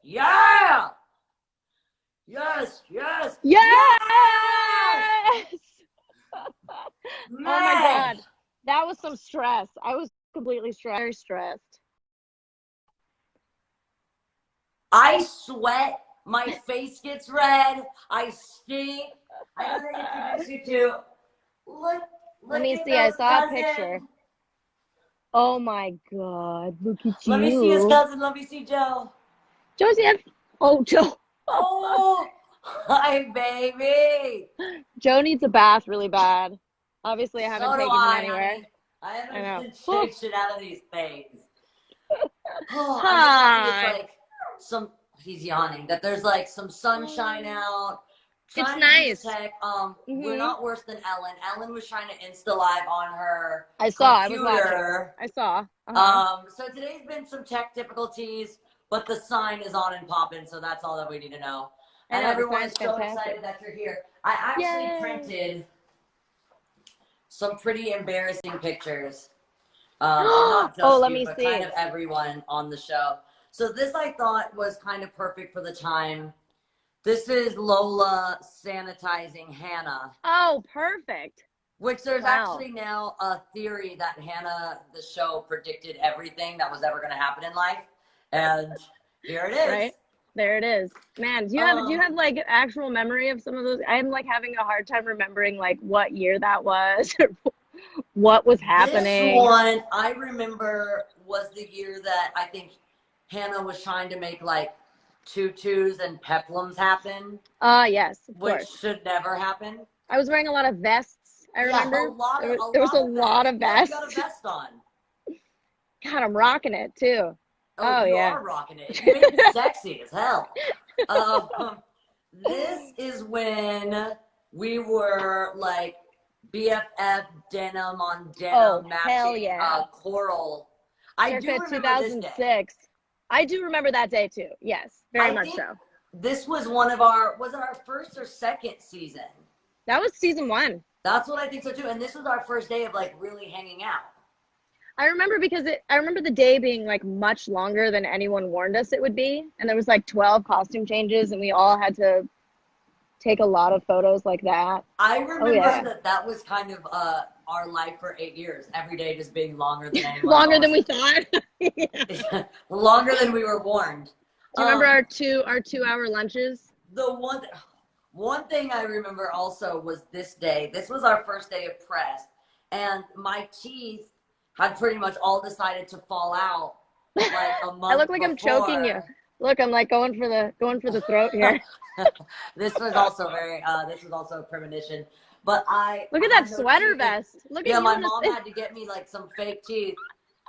Yeah! Yes, yes, Yes! man! Oh my God. That was some stress. I was completely very stressed. I sweat. My face gets red. I stink. I gotta introduce you to. Look Let me at see. I those saw a cousins. picture. Oh my God. Look at you. Let me see his cousin. Let me see Joe. Joseph. Oh, Joe. Oh, hi, baby. Joe needs a bath really bad. Obviously, I haven't So do taken him I, anywhere. honey. I I know. haven't shake shit out of these things. Oh, I'm just happy it's like some. He's yawning. That there's like some sunshine out. It's Trying nice. to do the tech. We're not worse than Ellen. Ellen was trying to Insta Live on her I saw. computer. I was watching. I saw. So today's been some tech difficulties, but the sign is on and popping, so that's all that we need to know. And everyone is so excited that you're here. I actually printed some pretty embarrassing pictures. Not just you, but kind of everyone on the show. So this I thought was kind of perfect for the time. This is Lola sanitizing Hannah. Oh, perfect. Which there's actually now a theory that Hannah, the show, predicted everything that was ever going to happen in life. And here it is. Right? There it is. Man, do you have like actual memory of some of those? I'm like having a hard time remembering like what year that was or what was happening. This one I remember was the year that I think Hannah was trying to make like tutus and peplums happen. Yes, of which course. should never happen. I was wearing a lot of vests. I remember. There was a lot of vests. You got a vest on. God, I'm rocking it too. Oh, you are rocking it. You make it sexy as hell. This is when we were like BFF denim on denim matching coral. I do remember 2006. This day. I do remember that day too. Yes, very much so. This was one of was it our first or second season? That was season 1. That's what I think so too. And this was our first day of like really hanging out. I remember because I remember the day being like much longer than anyone warned us it would be. And there was like 12 costume changes and we all had to take a lot of photos like that. I remember that was kind of our life for 8 years. Every day just being longer than anyone Longer than we thought. Longer than we were warned. Do you remember our 2-hour lunches? The one thing I remember also was this day. This was our first day of press. And my teeth had pretty much all decided to fall out like a month I look like I'm choking you. Look, I'm like going for the throat here. This was also a premonition. But look at that sweater vest. Look at you. My mom had to get me like some fake teeth.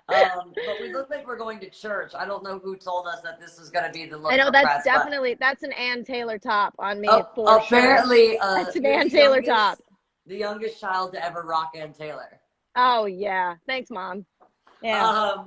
But we look like we're going to church. I don't know who told us that this was going to be the look. I know that's that's an Ann Taylor top on me. Apparently, that's an Ann Taylor top. The youngest child to ever rock Ann Taylor. Oh yeah, thanks, Mom. Yeah.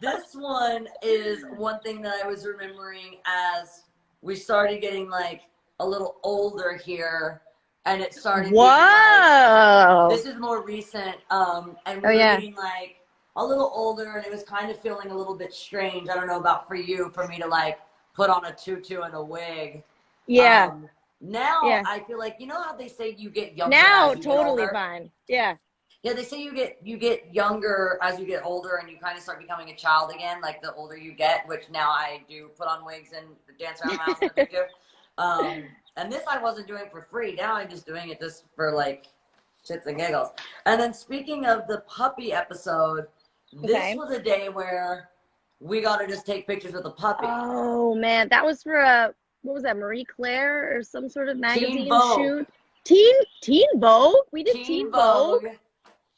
This one is one thing that I was remembering as we started getting like a little older here, and it started. Whoa! This is more recent, and we were getting like a little older, and it was kind of feeling a little bit strange. I don't know about for you, for me to like put on a tutu and a wig. Yeah. Now I feel like, you know how they say you get younger. Now as you totally get older? fine. Yeah. Yeah, they say you get younger as you get older, and you kind of start becoming a child again, like the older you get. Which now I do put on wigs and dance around my house and everything too. And this I wasn't doing for free. Now I'm just doing it just for like shits and giggles. And then speaking of the puppy episode, this was a day where we got to just take pictures with the puppy. Oh man, that was for what was that, Marie Claire or some sort of magazine shoot? Teen Vogue. We did Teen Vogue.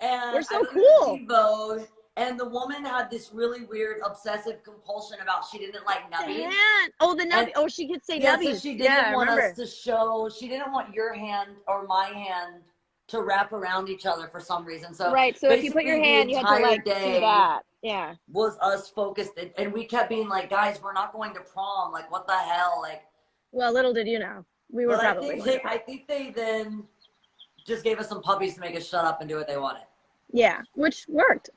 And we're so cool. Teen Vogue, and the woman had this really weird obsessive compulsion about she didn't like nubbies. Oh, the nubbies. She could say nubbies. So she didn't want us to show. She didn't want your hand or my hand to wrap around each other for some reason. So so if you put your hand, you had to like do that. Yeah. Was us focused, and we kept being like, guys, we're not going to prom. Like, what the hell? Like. Well, little did you know, we were probably. I think they then just gave us some puppies to make us shut up and do what they wanted. Yeah, which worked.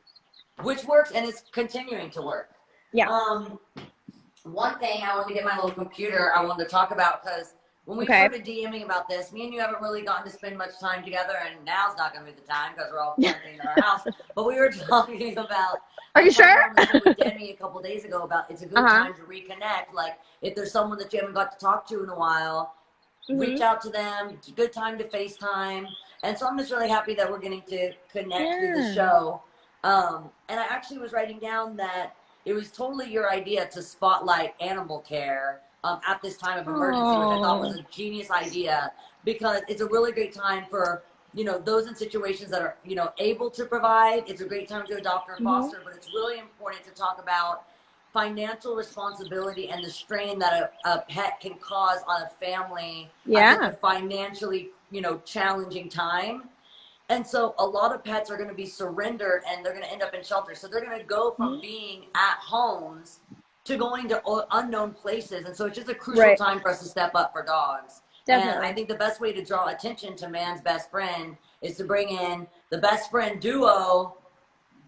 Which works, and it's continuing to work. Yeah. one thing I wanted to get my little computer I wanted to talk about, because when we started DMing about this, me and you haven't really gotten to spend much time together, and now's not going to be the time because we're all quarantined in our house. But we were talking about. Are you sure? On the show with Demi a couple days ago about it's a good time to reconnect. Like if there's someone that you haven't got to talk to in a while, reach out to them. It's a good time to FaceTime. And so I'm just really happy that we're getting to connect through the show. And I actually was writing down that it was totally your idea to spotlight animal care at this time of emergency, which I thought was a genius idea, because it's a really great time for, you know, those in situations that are, you know, able to provide. It's a great time to adopt or foster, but it's really important to talk about financial responsibility and the strain that a pet can cause on a family at such a financially, you know, challenging time. And so a lot of pets are going to be surrendered and they're going to end up in shelters. So they're going to go from being at homes to going to unknown places. And so it's just a crucial time for us to step up for dogs. Definitely. And I think the best way to draw attention to man's best friend is to bring in the best friend duo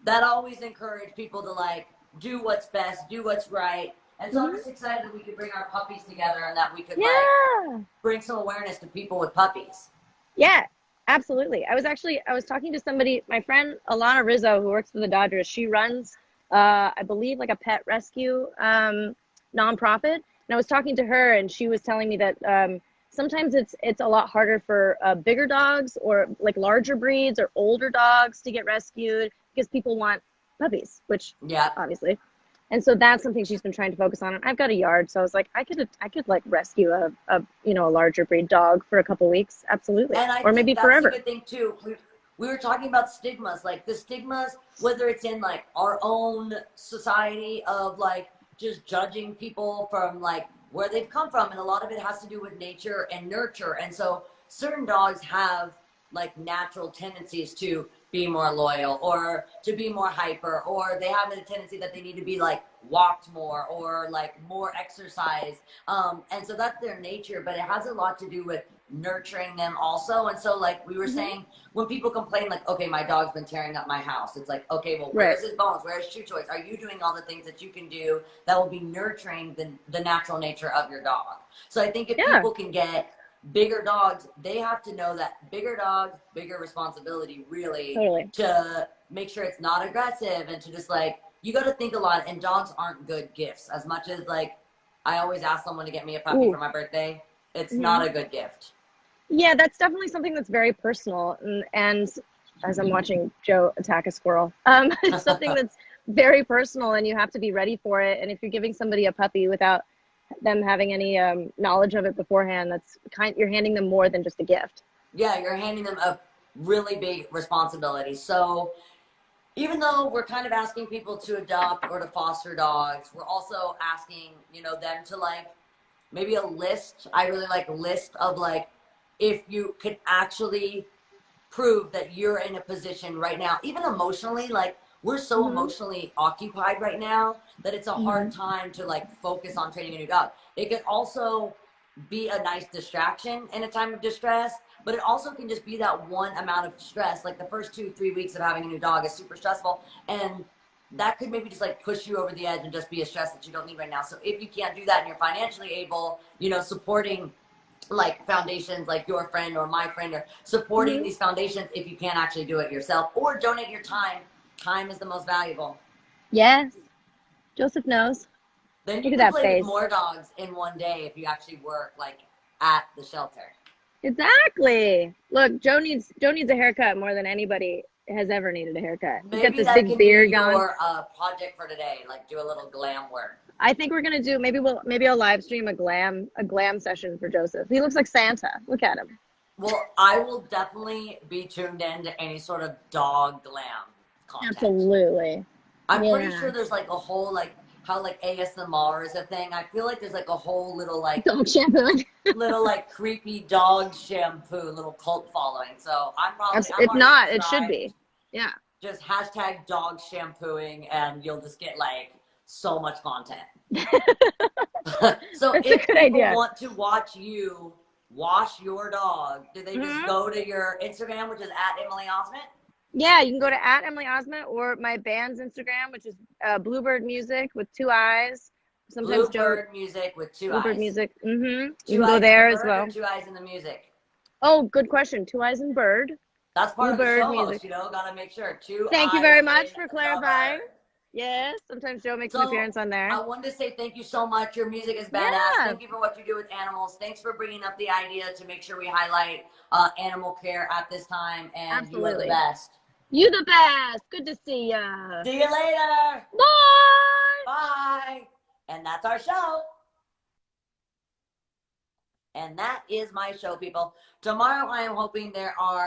that always encourage people to like do what's best, do what's right. And so I'm just excited that we could bring our puppies together and that we could like bring some awareness to people with puppies. Yeah, absolutely. I was talking to somebody, my friend Alana Rizzo, who works for the Dodgers. She runs, I believe, like a pet rescue nonprofit. And I was talking to her, and she was telling me that sometimes it's a lot harder for bigger dogs or like larger breeds or older dogs to get rescued because people want puppies, which obviously. And so that's something she's been trying to focus on. And I've got a yard, so I was like, I could like rescue a larger breed dog for a couple weeks, absolutely, or maybe forever. That's a good thing too. We were talking about stigmas, like the stigmas, whether it's in like our own society of like just judging people from like where they've come from, and a lot of it has to do with nature and nurture. And so certain dogs have like natural tendencies to be more loyal or to be more hyper, or they have a tendency that they need to be like walked more or like more exercise. And so that's their nature, but it has a lot to do with nurturing them also. And so like we were saying, when people complain like, okay, my dog's been tearing up my house, it's like, okay, well, where's his bones? Where's chew toys? Are you doing all the things that you can do that will be nurturing the natural nature of your dog? So I think if people can get bigger dogs, they have to know that bigger dogs, bigger responsibility, really, to make sure it's not aggressive and to just like, you got to think a lot. And dogs aren't good gifts. As much as like, I always ask someone to get me a puppy for my birthday, it's not a good gift. Yeah, that's definitely something that's very personal. And as I'm watching Joe attack a squirrel, it's something that's very personal and you have to be ready for it. And if you're giving somebody a puppy without them having any knowledge of it beforehand, you're handing them more than just a gift. Yeah, you're handing them a really big responsibility. So even though we're kind of asking people to adopt or to foster dogs, we're also asking, you know, them to like maybe a list. I really like a list of like, if you could actually prove that you're in a position right now, even emotionally, like we're so emotionally occupied right now that it's a hard time to like focus on training a new dog. It could also be a nice distraction in a time of distress, but it also can just be that one amount of stress. Like the first 2-3 weeks of having a new dog is super stressful, and that could maybe just like push you over the edge and just be a stress that you don't need right now. So if you can't do that and you're financially able, you know, supporting like foundations like your friend or my friend, or supporting these foundations if you can't actually do it yourself, or donate your time. Time is the most valuable. Yes. Joseph knows. Then you can play with more dogs in one day if you actually work like at the shelter. Exactly. Look, Joe needs a haircut more than anybody has ever needed a haircut. He's got this big beard going. Maybe that can be your project for today, like do a little glam work. I think we're gonna do maybe I'll live stream a glam session for Joseph. He looks like Santa. Look at him. Well, I will definitely be tuned in to any sort of dog glam content. Absolutely. I'm pretty sure there's like a whole like how like ASMR is a thing. I feel like there's like a whole little like dog shampoo, little like creepy dog shampoo, little cult following. So I'm probably if not, it should be. Yeah. Just hashtag dog shampooing, and you'll just get like so much content. So that's if people want to watch you wash your dog, do they just go to your Instagram, which is @EmilyOsment? Yeah, you can go to @EmilyOsment or my band's Instagram, which is Bluebird Music with 2 eyes. sometimes Bluebird music with 2 eyes. Bluebird music. You 2 can eyes go there in the as bird well. or 2 eyes in the music? Oh, good question. 2 eyes in bird. That's part of the Bluebird show music. host, you know, gotta make sure. 2 Thank you eyes very much in for the clarifying. bird. Yes, sometimes Joe makes an So, appearance on there. I wanted to say thank you so much. Your music is badass. Yeah. Thank you for what you do with animals. Thanks for bringing up the idea to make sure we highlight animal care at this time. And Absolutely. You are the best. You the best. Good to see ya. See you later. Bye. Bye. And that's our show. And that is my show, people. Tomorrow, I am hoping there are